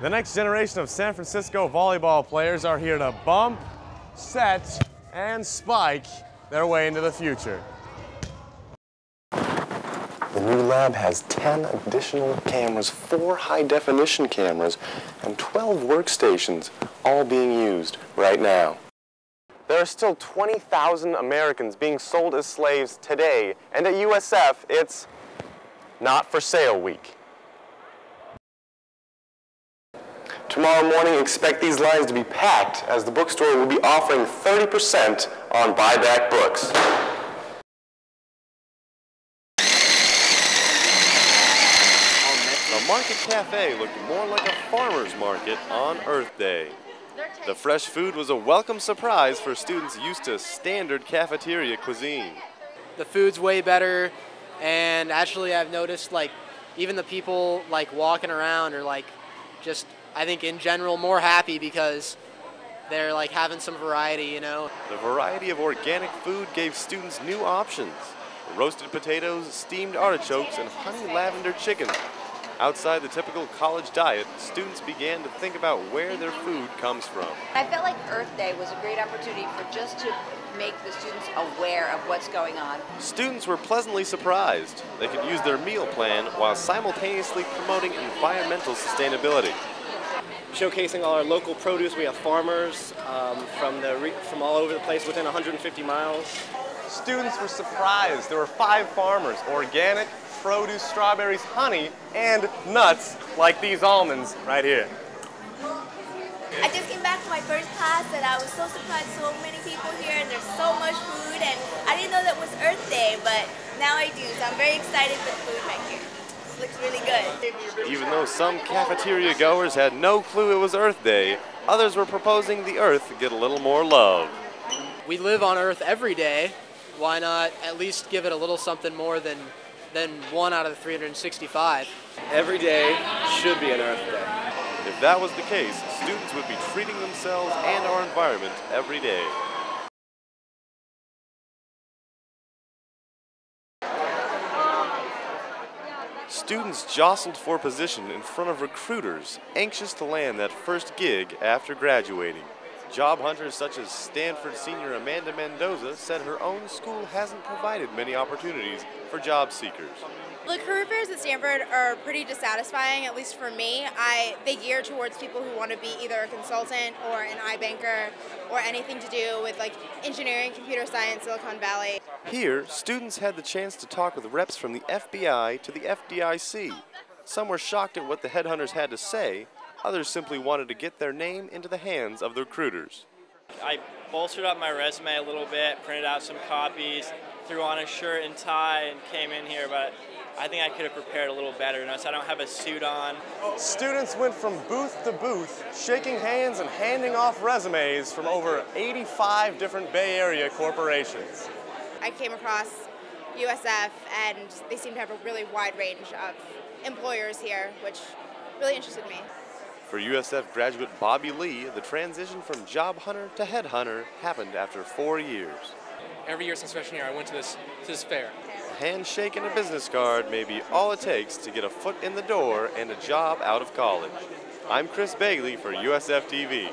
The next generation of San Francisco volleyball players are here to bump, set, and spike their way into the future. The new lab has 10 additional cameras, 4 high-definition cameras, and 12 workstations, all being used right now. There are still 20,000 Americans being sold as slaves today, and at USF, it's not for sale week. Tomorrow morning, expect these lines to be packed, as the bookstore will be offering 30% on buyback books. The Market Cafe looked more like a farmer's market on Earth Day. The fresh food was a welcome surprise for students used to standard cafeteria cuisine. The food's way better, and actually I've noticed even the people walking around are just, I think in general, more happy because they're having some variety, you know. The variety of organic food gave students new options. Roasted potatoes, steamed artichokes, and honey lavender chicken. Outside the typical college diet, students began to think about where their food comes from. I felt like Earth Day was a great opportunity for just to make the students aware of what's going on. Students were pleasantly surprised. They could use their meal plan while simultaneously promoting environmental sustainability. Showcasing all our local produce. We have farmers from all over the place within 150 miles. Students were surprised. There were 5 farmers, organic, produce, strawberries, honey, and nuts like these almonds right here. I just came back from my first class and I was so surprised so many people here and there's so much food, and I didn't know that was Earth Day, but now I do, so I'm very excited for the food right here. It looks really good. Even though some cafeteria goers had no clue it was Earth Day, others were proposing the Earth get a little more love. We live on Earth every day. Why not at least give it a little something more than 1 out of the 365? Every day should be an Earth Day. If that was the case, students would be treating themselves and our environment every day. Students jostled for position in front of recruiters, anxious to land that first gig after graduating. Job hunters such as Stanford senior Amanda Mendoza said her own school hasn't provided many opportunities for job seekers. The career fairs at Stanford are pretty dissatisfying, at least for me. They gear towards people who want to be either a consultant or an iBanker or anything to do with engineering, computer science, Silicon Valley. Here, students had the chance to talk with reps from the FBI to the FDIC. Some were shocked at what the headhunters had to say. Others simply wanted to get their name into the hands of the recruiters. I bolstered up my resume a little bit, printed out some copies, threw on a shirt and tie, and came in here, but I think I could have prepared a little better. Notice I don't have a suit on. Students went from booth to booth, shaking hands and handing off resumes from over 85 different Bay Area corporations. I came across USF, and they seem to have a really wide range of employers here, which really interested me. For USF graduate Bobby Lee, the transition from job hunter to headhunter happened after 4 years. Every year since freshman year, I went to this fair. A handshake and a business card may be all it takes to get a foot in the door and a job out of college. I'm Chris Bagley for USF TV.